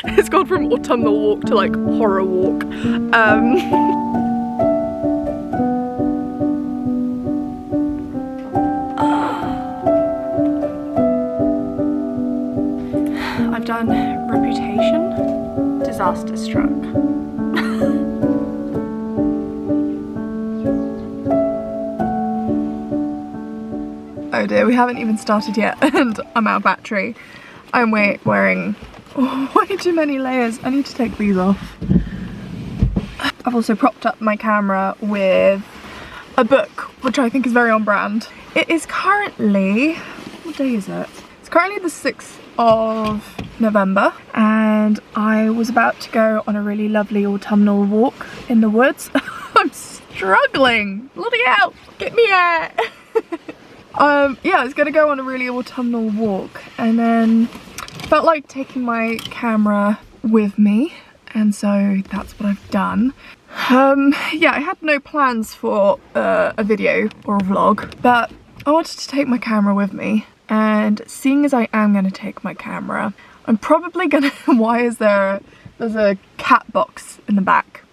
It's gone from autumnal walk to like horror walk. I've done reputation, disaster struck. Oh dear, we haven't even started yet and I'm out of battery. I'm wearing way too many layers. I need to take these off. I've also propped up my camera with a book, which I think is very on brand. It is currently, what day is it? It's currently the 6th of November and I was about to go on a really lovely autumnal walk in the woods. I'm struggling, bloody hell, get me out. Yeah, I was gonna go on a really autumnal walk and then felt like taking my camera with me, and so that's what I've done. Yeah, I had no plans for a video or a vlog, but I wanted to take my camera with me, and seeing as I am gonna take my camera, I'm probably gonna, why is there's a cat box in the back?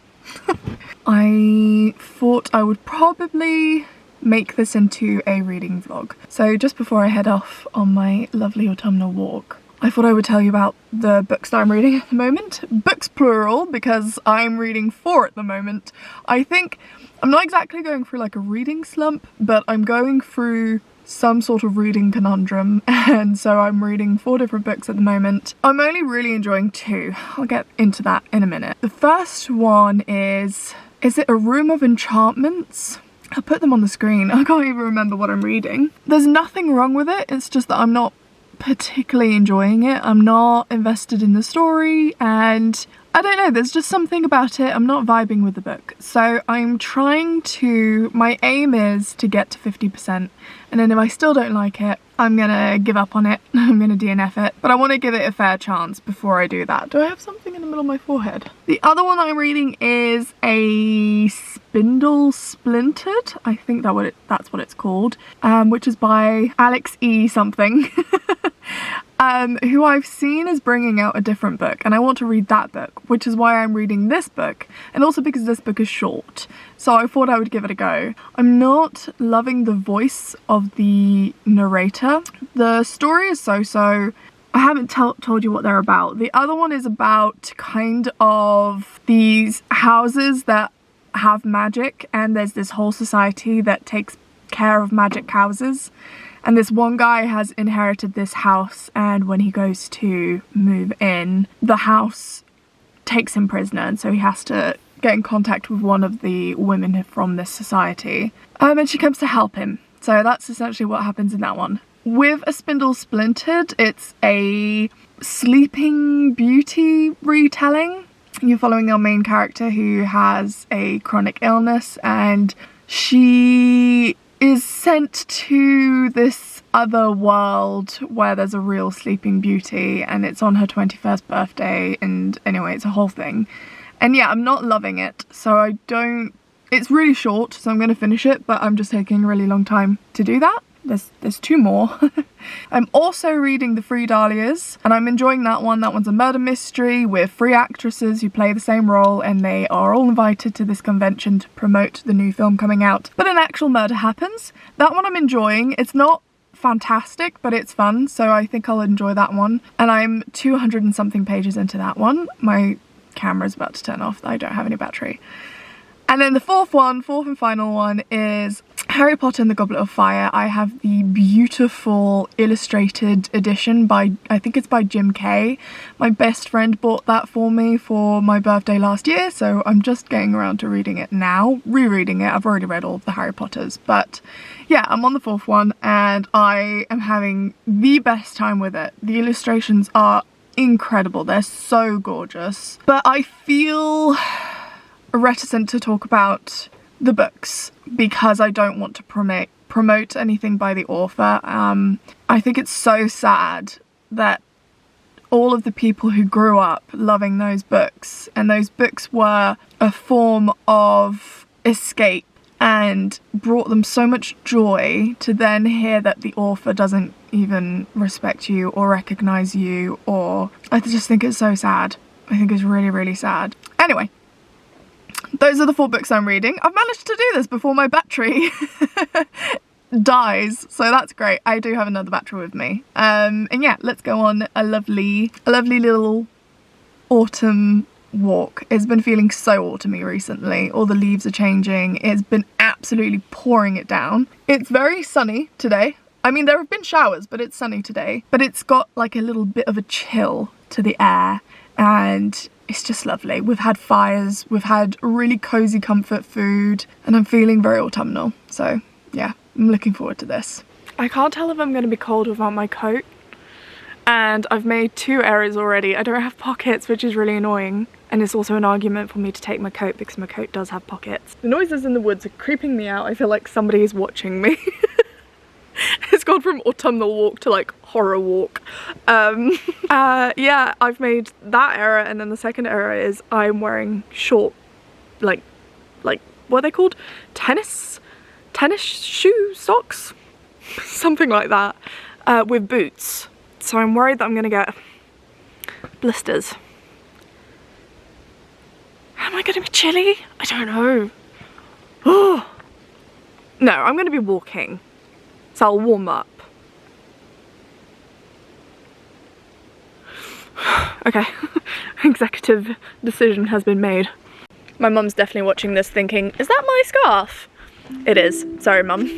I thought I would probably make this into a reading vlog. So just before I head off on my lovely autumnal walk, I thought I would tell you about the books that I'm reading at the moment. Books plural, because I'm reading 4 at the moment. I think I'm not exactly going through like a reading slump, but I'm going through some sort of reading conundrum, and so I'm reading 4 different books at the moment. I'm only really enjoying 2. I'll get into that in a minute. The first one is it A Room of Enchantments? I'll put them on the screen. I can't even remember what I'm reading. There's nothing wrong with it, it's just that I'm not particularly enjoying it. I'm not invested in the story, and I don't know, there's just something about it. I'm not vibing with the book. So I'm trying to, my aim is to get to 50%, and then if I still don't like it, I'm gonna give up on it. I'm gonna DNF it, but I want to give it a fair chance before I do that. Do I have something in the middle of my forehead? The other one I'm reading is A Spindle Splintered. I think that's what it's called, which is by Alex E. something. Who I've seen is bringing out a different book, and I want to read that book, which is why I'm reading this book, and also because this book is short, so I thought I would give it a go. I'm not loving the voice of the narrator. The story is so-so. I haven't told you what they're about. The other one is about kind of these houses that have magic, and there's this whole society that takes care of magic houses. And this one guy has inherited this house, and when he goes to move in, the house takes him prisoner, and so he has to get in contact with one of the women from this society. And she comes to help him. So that's essentially what happens in that one. With A Spindle Splintered, it's a Sleeping Beauty retelling. You're following our main character who has a chronic illness, and she is sent to this other world where there's a real Sleeping Beauty, and it's on her 21st birthday, and anyway, it's a whole thing. And yeah, I'm not loving it, so it's really short, so I'm going to finish it, but I'm just taking a really long time to do that. There's 2 more. I'm also reading The Three Dahlias, and I'm enjoying that one. That one's a murder mystery with 3 actresses who play the same role, and they are all invited to this convention to promote the new film coming out. But an actual murder happens. That one I'm enjoying. It's not fantastic, but it's fun, so I think I'll enjoy that one. And I'm 200 and something pages into that one. My camera's about to turn off. I don't have any battery. And then the fourth and final one is Harry Potter and the Goblet of Fire. I have the beautiful illustrated edition by, I think it's by Jim Kay. My best friend bought that for me for my birthday last year, so I'm just getting around to reading it now, rereading it. I've already read all of the Harry Potters, but yeah, I'm on the 4th one and I am having the best time with it. The illustrations are incredible, they're so gorgeous, but I feel reticent to talk about the books because I don't want to promote anything by the author. I think it's so sad that all of the people who grew up loving those books, and those books were a form of escape and brought them so much joy, to then hear that the author doesn't even respect you or recognize you, or I just think it's so sad. I think it's really, really sad. Anyway, those are the 4 books I'm reading. I've managed to do this before my battery dies, so that's great. I do have another battery with me. And yeah, let's go on a lovely little autumn walk. It's been feeling so autumny recently. All the leaves are changing. It's been absolutely pouring it down. It's very sunny today. I mean, there have been showers, but it's sunny today. But it's got like a little bit of a chill to the air, and it's just lovely. We've had fires, we've had really cozy comfort food, and I'm feeling very autumnal. So yeah, I'm looking forward to this. I can't tell if I'm going to be cold without my coat. And I've made 2 errors already. I don't have pockets, which is really annoying. And it's also an argument for me to take my coat because my coat does have pockets. The noises in the woods are creeping me out. I feel like somebody is watching me. It's gone from autumnal walk to like horror walk. Yeah, I've made that error, and then the second error is I'm wearing short, like what are they called? Tennis shoe socks? Something like that, with boots. So I'm worried that I'm gonna get blisters. Am I gonna be chilly? I don't know. Oh no, I'm gonna be walking, so I'll warm up. Okay, executive decision has been made. My mum's definitely watching this thinking, is that my scarf? It is. Sorry, mum.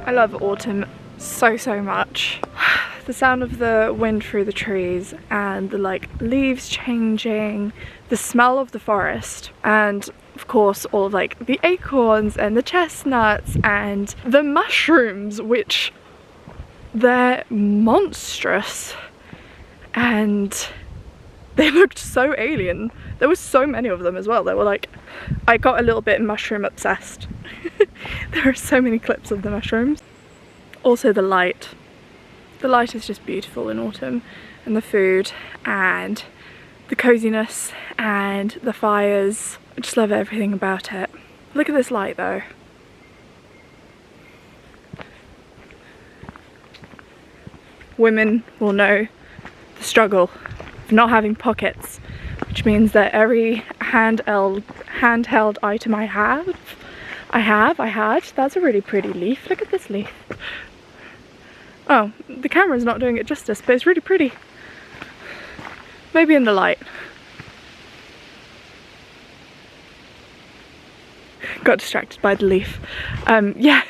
I love autumn so much. The sound of the wind through the trees and the like leaves changing, the smell of the forest, and of course all of like the acorns and the chestnuts and the mushrooms, which they're monstrous and they looked so alien. There were so many of them as well. They were like, I got a little bit mushroom obsessed. There are so many clips of the mushrooms. Also the light. The light is just beautiful in autumn, and the food and the coziness and the fires. I just love everything about it. Look at this light though. Women will know the struggle of not having pockets, which means that every handheld item I had, that's a really pretty leaf. Look at this leaf. Oh, the camera's not doing it justice, but it's really pretty. Maybe in the light. Got distracted by the leaf. Yeah.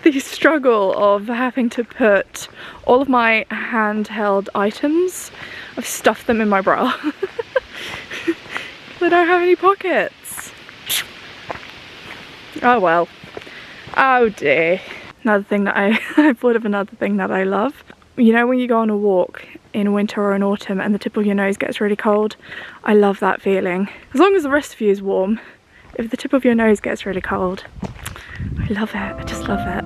The struggle of having to put all of my handheld items, I've stuffed them in my bra. I don't have any pockets. Oh well. Oh dear. Another thing that I thought of another thing that I love. You know when you go on a walk in winter or in autumn and the tip of your nose gets really cold. I love that feeling. As long as the rest of you is warm, if the tip of your nose gets really cold, I love it. I just love it.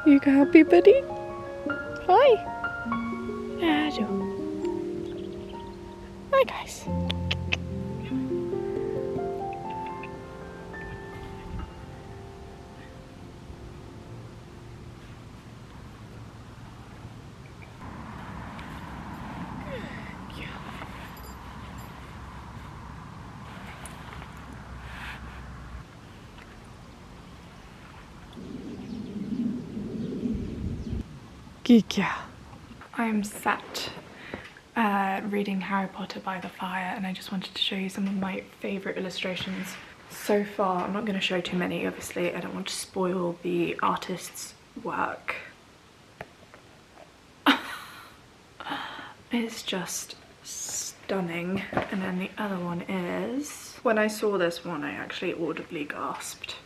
You happy, buddy? Hi. Hi, guys. I'm sat reading Harry Potter by the fire, and I just wanted to show you some of my favourite illustrations so far. I'm not going to show too many, obviously. I don't want to spoil the artist's work. It's just stunning. And then the other one is... When I saw this one, I actually audibly gasped.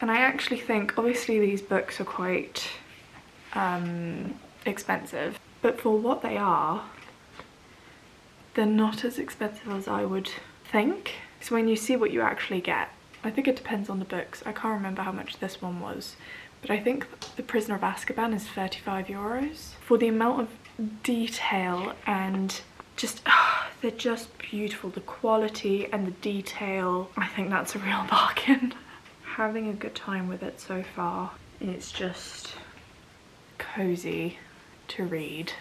And I actually think, obviously these books are quite expensive, but for what they are, they're not as expensive as I would think. So when you see what you actually get, I think it depends on the books. I can't remember how much this one was, but I think The Prisoner of Azkaban is 35 euros. For the amount of detail and just, they're just beautiful. The quality and the detail, I think that's a real bargain. Having a good time with it so far. It's just cozy to read.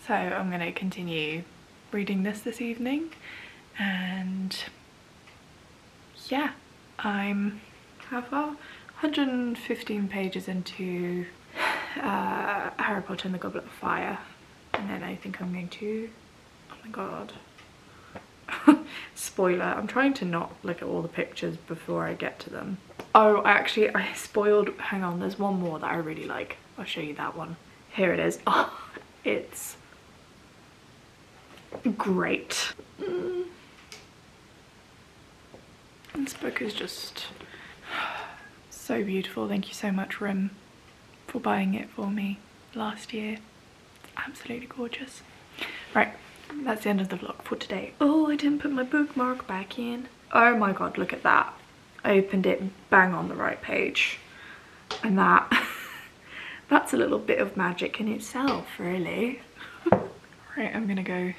So I'm going to continue reading this evening, and yeah, I'm how far? 115 pages into Harry Potter and the Goblet of Fire, and then I think I'm going to, oh my god, spoiler, I'm trying to not look at all the pictures before I get to them. Oh, I spoiled, hang on, there's one more that I really like. I'll show you that one. Here it is. Oh, it's great. This book is just so beautiful. Thank you so much, Rim, for buying it for me last year. It's absolutely gorgeous. Right, that's the end of the vlog for today. Oh, I didn't put my bookmark back in. Oh my god, look at that. I opened it bang on the right page. And that's a little bit of magic in itself, really. Right, I'm gonna go and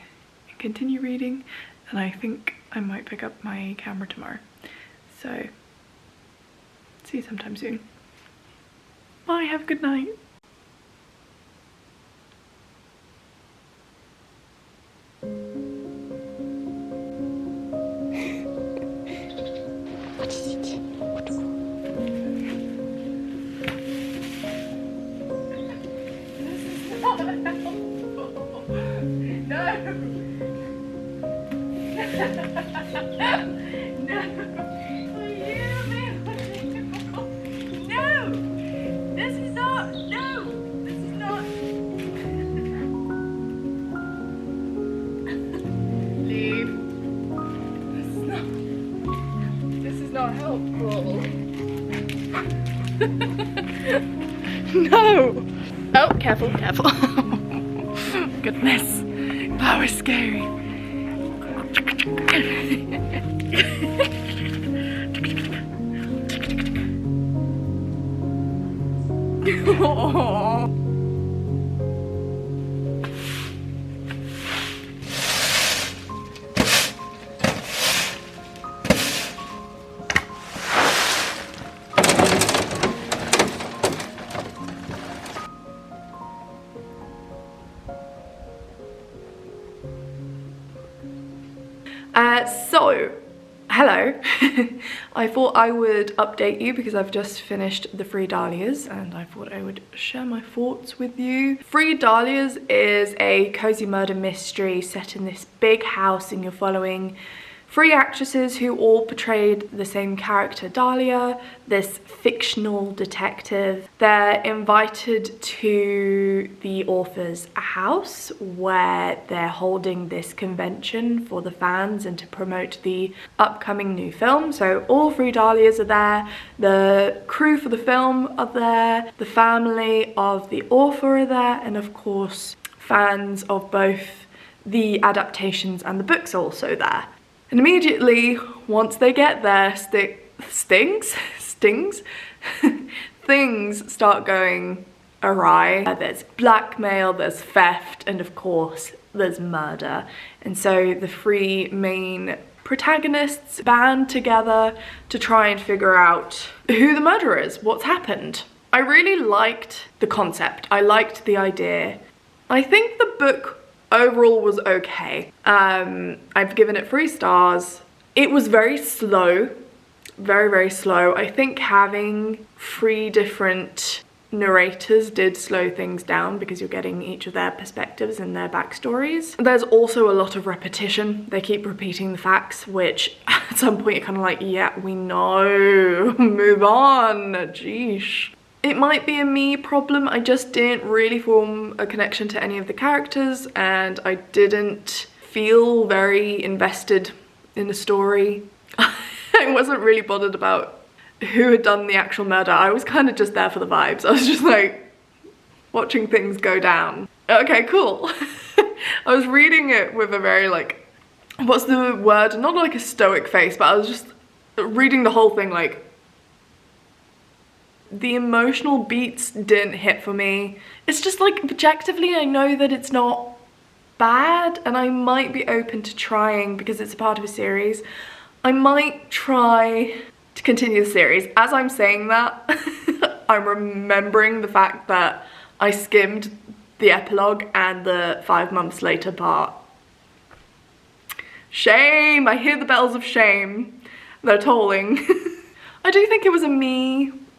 continue reading, and I think I might pick up my camera tomorrow. So, see you sometime soon. Bye, have a good night. No! Oh, careful, careful. Goodness, that was scary. Oh. So, Hello. I thought I would update you because I've just finished The Three Dahlias and I thought I would share my thoughts with you. Three Dahlias is a cozy murder mystery set in this big house, and you're following three actresses who all portrayed the same character, Dahlia, this fictional detective. They're invited to the author's house where they're holding this convention for the fans and to promote the upcoming new film. So all three Dahlias are there, the crew for the film are there, the family of the author are there, and of course fans of both the adaptations and the books are also there. And immediately, once they get there, things start going awry. There's blackmail, there's theft, and of course, there's murder. And so the three main protagonists band together to try and figure out who the murderer is, what's happened. I really liked the concept. I liked the idea. I think the book overall was okay. I've given it 3 stars. It was very slow, very slow. I think having 3 different narrators did slow things down because you're getting each of their perspectives and their backstories. There's also a lot of repetition. They keep repeating the facts, which at some point you're kind of like, yeah, we know, move on, jeesh. It might be a me problem. I just didn't really form a connection to any of the characters and I didn't feel very invested in the story. I wasn't really bothered about who had done the actual murder. I was kind of just there for the vibes. I was just like watching things go down. Okay, cool. I was reading it with a very like, what's the word? Not like a stoic face, but I was just reading the whole thing like, the emotional beats didn't hit for me. It's just like objectively I know that it's not bad and I might be open to trying because it's a part of a series. I might try to continue the series. As I'm saying that, I'm remembering the fact that I skimmed the epilogue and the 5 months later part. Shame! I hear the bells of shame. They're tolling. I do think it was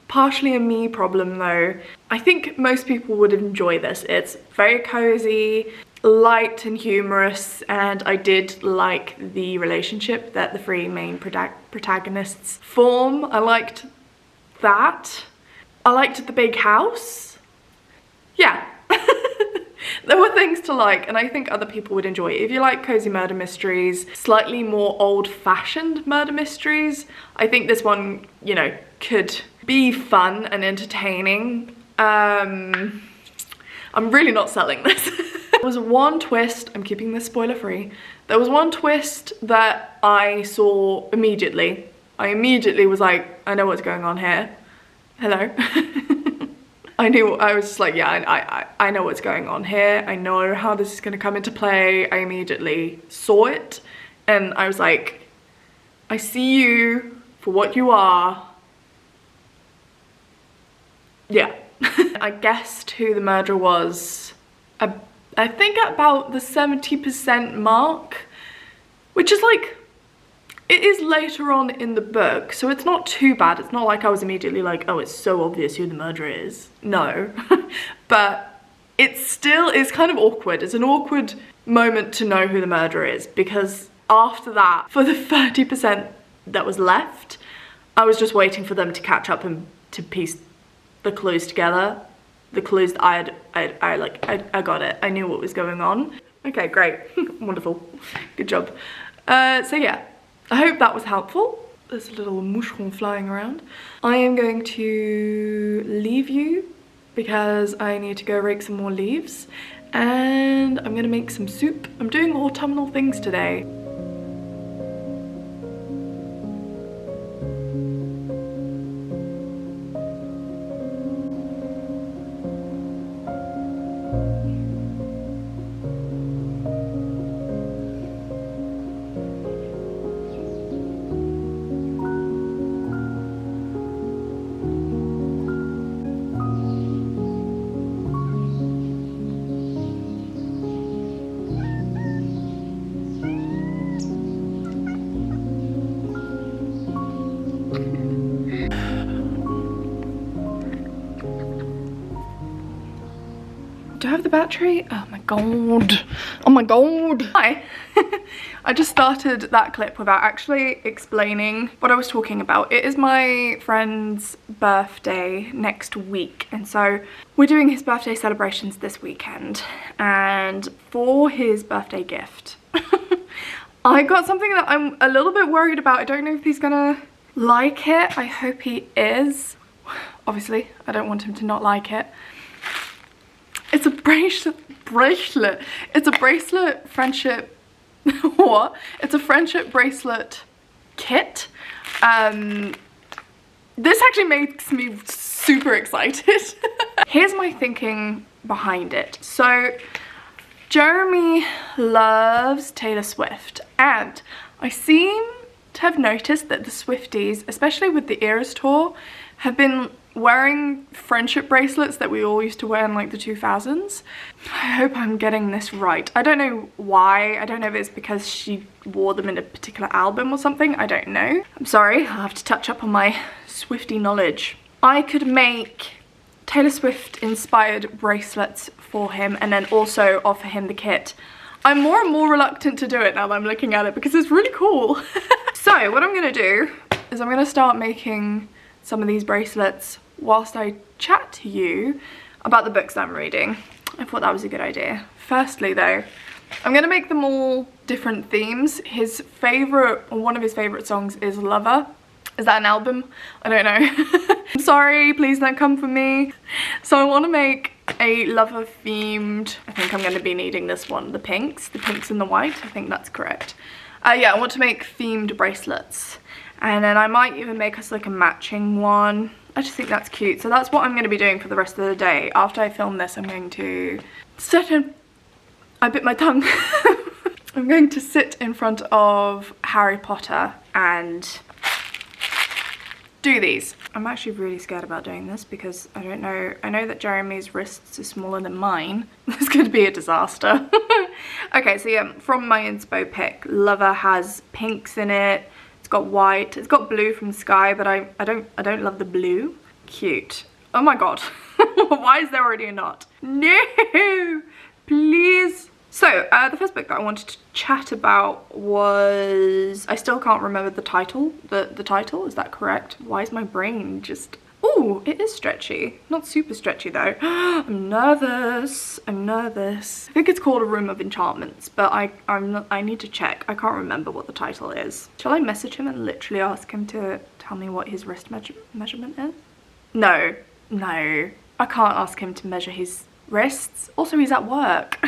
partially a me problem though. I think most people would enjoy this. It's very cozy, light and humorous, and I did like the relationship that the 3 main protagonists form. I liked that. I liked the big house. Yeah. There were things to like and I think other people would enjoy it. If you like cozy murder mysteries, slightly more old-fashioned murder mysteries, I think this one, you know, could be fun and entertaining. I'm really not selling this. There was one twist, I'm keeping this spoiler free. There was one twist that I saw immediately. I immediately was like, I know what's going on here. Hello. I was just like, yeah, I know what's going on here. I know how this is gonna come into play. I immediately saw it and I was like, I see you for what you are. Yeah. I guessed who the murderer was, I think at about the 70% mark, which is like, it is later on in the book, so it's not too bad. It's not like I was immediately like, oh, it's so obvious who the murderer is. No. But it still is kind of awkward. It's an awkward moment to know who the murderer is because after that, for the 30% that was left, I was just waiting for them to catch up and to piece the clues together. The clues that I got it. I knew what was going on. Okay, great. Wonderful. Good job. So yeah, I hope that was helpful. There's a little moucheron flying around. I am going to leave you because I need to go rake some more leaves and I'm gonna make some soup. I'm doing autumnal things today. Do I have the battery? Oh my god. Oh my god. Hi. I just started that clip without actually explaining what I was talking about. It is my friend's birthday next week, and so we're doing his birthday celebrations this weekend. And for his birthday gift, I got something that I'm a little bit worried about. I don't know if he's gonna like it. I hope he is. Obviously, I don't want him to not like it. It's a bracelet. It's a bracelet friendship. What? It's a friendship bracelet kit. This actually makes me super excited. Here's my thinking behind it. So, Jeremy loves Taylor Swift, and I seem to have noticed that the Swifties, especially with the Eras tour, have been wearing friendship bracelets that we all used to wear in like the 2000s. I hope I'm getting this right. I don't know why. I don't know if it's because she wore them in a particular album or something. I don't know. I'm sorry, I'll have to touch up on my Swiftie knowledge. I could make Taylor Swift inspired bracelets for him and then also offer him the kit. I'm more and more reluctant to do it now that I'm looking at it because it's really cool. So what I'm gonna do is I'm gonna start making some of these bracelets whilst I chat to you about the books that I'm reading. I thought that was a good idea. Firstly though, I'm gonna make them all different themes. His favorite, or one of his favorite songs is Lover. Is that an album? I don't know. I'm sorry, please don't come for me. So I want to make a Lover themed, I think I'm going to be needing this one, the pinks and the white, I think that's correct. Yeah, I want to make themed bracelets. And then I might even make us like a matching one. I just think that's cute. So that's what I'm going to be doing for the rest of the day. After I film this, I'm going to sit in... I bit my tongue. I'm going to sit in front of Harry Potter and do these. I'm actually really scared about doing this because I don't know. I know that Jeremy's wrists are smaller than mine. This could be a disaster. Okay, so yeah, from my inspo pick, Lover has pinks in it. It's got white, it's got blue from the sky, but I don't love the blue. Cute. Oh my god. Why is there already a knot? No! Please. So, the first book that I wanted to chat about was... I still can't remember the title. The title, is that correct? Why is my brain just... Ooh, it is stretchy. Not super stretchy though. I'm nervous. I'm nervous. I think it's called A Room of Enchantments, but I need to check. I can't remember what the title is. Shall I message him and literally ask him to tell me what his wrist measurement is? No. No. I can't ask him to measure his wrists. Also, he's at work.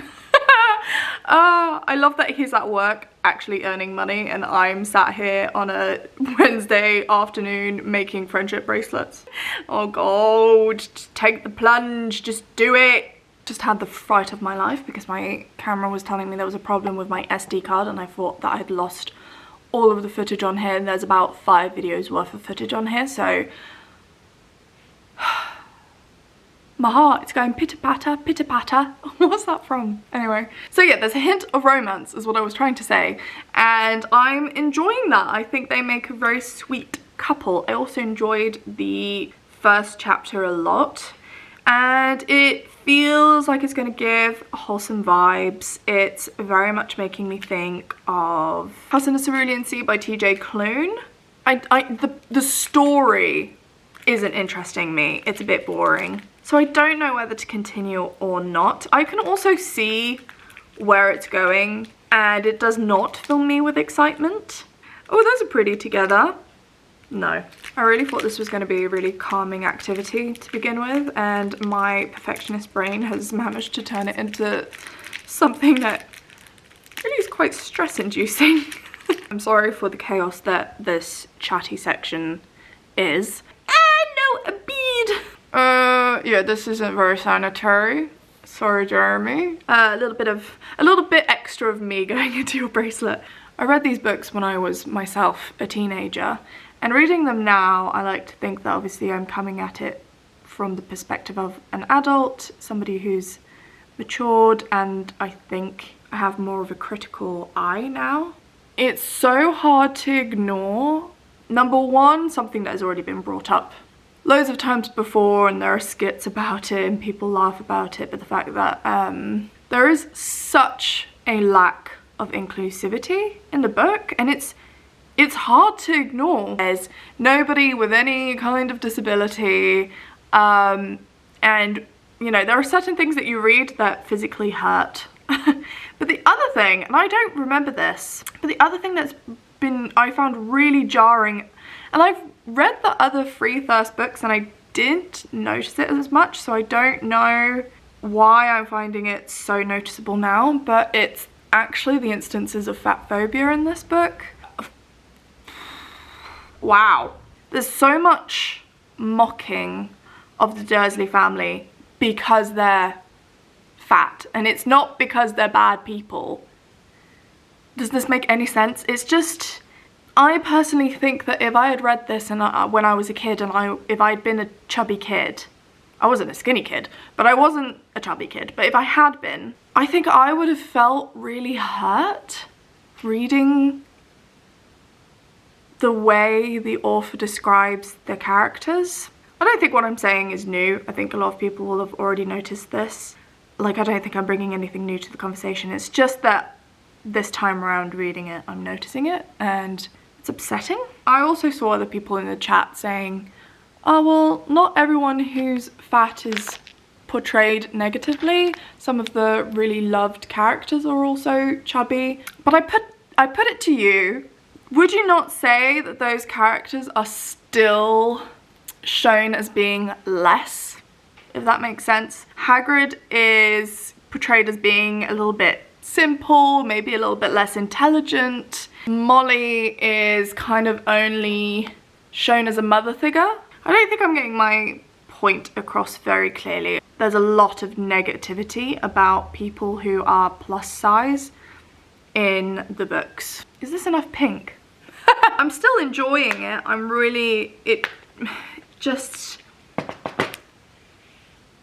I love that he's at work actually earning money and I'm sat here on a Wednesday afternoon making friendship bracelets. Oh god, just take the plunge, just do it. Just had the fright of my life because my camera was telling me there was a problem with my SD card and I thought that I had lost all of the footage on here, and there's about 5 videos worth of footage on here, so my heart, it's going pitter-patter, pitter-patter. What's that from? Anyway. So yeah, there's a hint of romance is what I was trying to say. And I'm enjoying that. I think they make a very sweet couple. I also enjoyed the first chapter a lot. And it feels like it's going to give wholesome vibes. It's very much making me think of House in a Cerulean Sea by TJ Klune. The story isn't interesting me. It's a bit boring. So I don't know whether to continue or not. I can also see where it's going and it does not fill me with excitement. Oh, those are pretty together. No. I really thought this was going to be a really calming activity to begin with, and my perfectionist brain has managed to turn it into something that really is quite stress-inducing. I'm sorry for the chaos that this chatty section is. Ah, no, a bead! Yeah, this isn't very sanitary. Sorry, Jeremy. A little bit extra of me going into your bracelet. I read these books when I was myself a teenager, and reading them now, I like to think that obviously I'm coming at it from the perspective of an adult, somebody who's matured, and I think I have more of a critical eye now. It's so hard to ignore, number one, something that has already been brought up loads of times before and there are skits about it and people laugh about it, but the fact that there is such a lack of inclusivity in the book, and it's hard to ignore. There's nobody with any kind of disability, and you know, there are certain things that you read that physically hurt. But the other thing, and I don't remember this, but the other thing I found really jarring, and I've read the other Free Thirst books and I didn't notice it as much, so I don't know why I'm finding it so noticeable now, but it's actually the instances of fat phobia in this book. Wow. There's so much mocking of the Dursley family because they're fat, and it's not because they're bad people. Does this make any sense? It's just, I personally think that if I had read this and when I was a kid, and if I'd been a chubby kid, I wasn't a skinny kid, but I wasn't a chubby kid, but if I had been, I think I would have felt really hurt reading the way the author describes their characters. I don't think what I'm saying is new. I think a lot of people will have already noticed this. Like, I don't think I'm bringing anything new to the conversation. It's just that this time around reading it, I'm noticing it, and it's upsetting. I also saw other people in the chat saying, oh, well, not everyone who's fat is portrayed negatively. Some of the really loved characters are also chubby. But I put it to you, would you not say that those characters are still shown as being less, if that makes sense? Hagrid is portrayed as being a little bit simple, maybe a little bit less intelligent. Molly is kind of only shown as a mother figure. I don't think I'm getting my point across very clearly. There's a lot of negativity about people who are plus size in the books. Is this enough pink? I'm still enjoying it. It just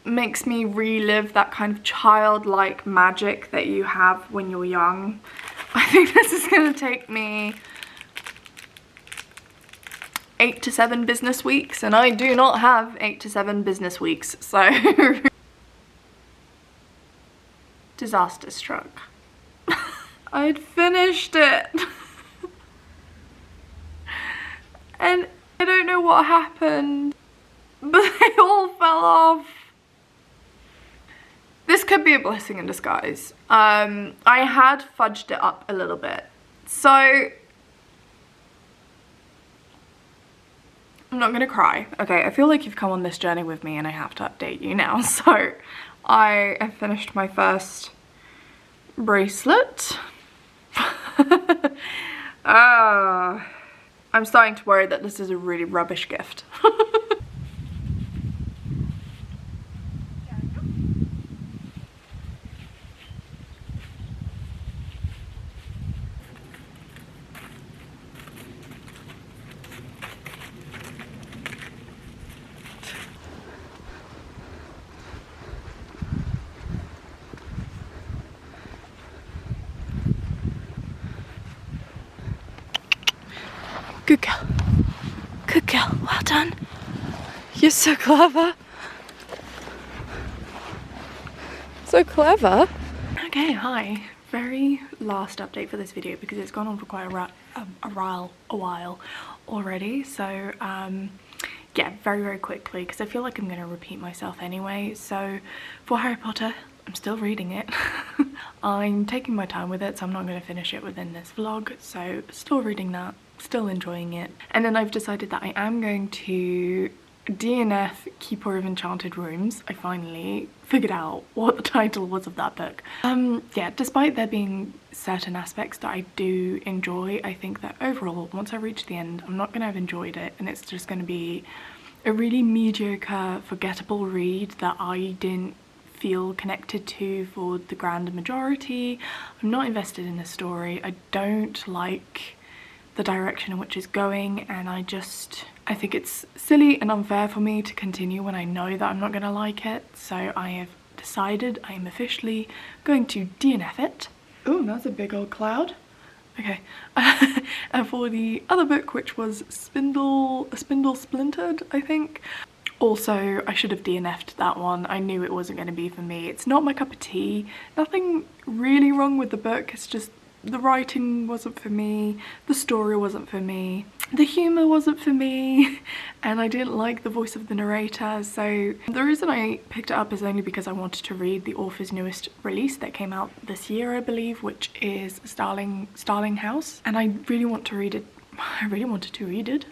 makes me relive that kind of childlike magic that you have when you're young. I think this is gonna take me 8 to 7 business weeks, and I do not have 8 to 7 business weeks, so disaster struck. I'd finished it and I don't know what happened, but they all fell off. This could be a blessing in disguise. I had fudged it up a little bit, so I'm not gonna cry. Okay, I feel like you've come on this journey with me and I have to update you now. So I have finished my first bracelet. I'm starting to worry that this is a really rubbish gift. Good girl. Good girl. Well done. You're so clever. So clever. Okay, hi. Very last update for this video because it's gone on for quite a while already. So yeah, very quickly because I feel like I'm going to repeat myself anyway. So for Harry Potter, I'm still reading it. I'm taking my time with it, so I'm not going to finish it within this vlog. So still reading that, still enjoying it. And then I've decided that I am going to DNF Keeper of Enchanted Rooms. I finally figured out what the title was of that book. Yeah, despite there being certain aspects that I do enjoy, I think that overall, once I reach the end, I'm not going to have enjoyed it, and it's just going to be a really mediocre, forgettable read that I didn't feel connected to for the grand majority. I'm not invested in the story. I don't like the direction in which it's going, and I think it's silly and unfair for me to continue when I know that I'm not going to like it. So I have decided I am officially going to DNF it. Oh, that's a big old cloud. Okay. And for the other book, which was Spindle Splintered, I think, Also, I should have DNF'd that one. I knew it wasn't going to be for me. It's not my cup of tea. Nothing really wrong with the book, it's just the writing wasn't for me, the story wasn't for me, the humour wasn't for me, and I didn't like the voice of the narrator. So the reason I picked it up is only because I wanted to read the author's newest release that came out this year, I believe, which is Starling House, and I really want to read it. I really wanted to read it.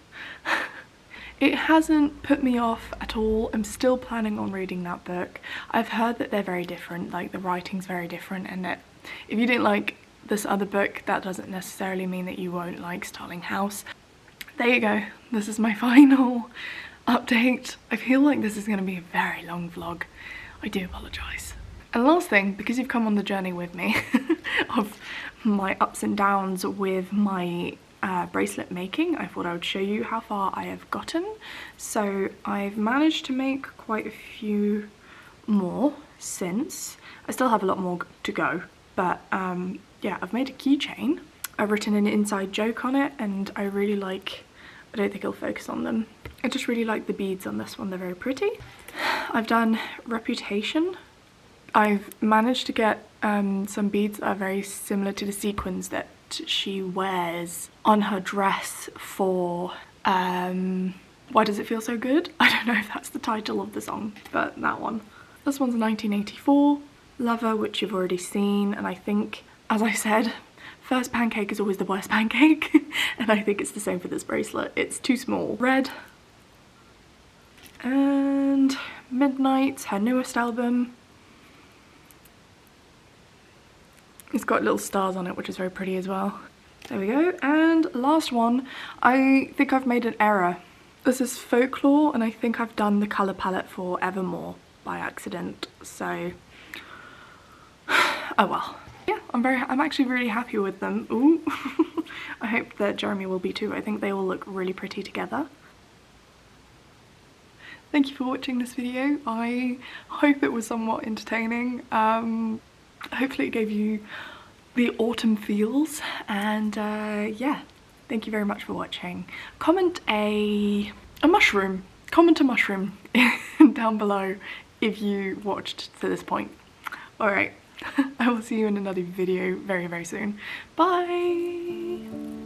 It hasn't put me off at all. I'm still planning on reading that book. I've heard that they're very different, like the writing's very different, and that if you didn't like this other book, that doesn't necessarily mean that you won't like Starling House. There you go. This is my final update. I feel like this is going to be a very long vlog. I do apologise. And last thing, because you've come on the journey with me of my ups and downs with my bracelet making, I thought I would show you how far I have gotten. So I've managed to make quite a few more since. I still have a lot more to go, but yeah, I've made a keychain. I've written an inside joke on it, and I really like, I don't think I'll focus on them. I just really like the beads on this one, they're very pretty. I've done reputation. I've managed to get some beads that are very similar to the sequins that she wears on her dress for Why Does It Feel So Good? I don't know if that's the title of the song, but that one. This one's 1984. Lover, which you've already seen, and I think, as I said, first pancake is always the worst pancake, and I think it's the same for this bracelet. It's too small. Red. And Midnight, her newest album. It's got little stars on it, which is very pretty as well. There we go. And last one, I think I've made an error. This is Folklore, and I think I've done the colour palette for Evermore by accident, so oh well. Yeah, I'm actually really happy with them. Ooh. I hope that Jeremy will be too. I think they all look really pretty together. Thank you for watching this video. I hope it was somewhat entertaining. Hopefully it gave you the autumn feels, and yeah, thank you very much for watching. Comment a mushroom. Comment a mushroom down below if you watched to this point. Alright, I will see you in another video very, very soon. Bye!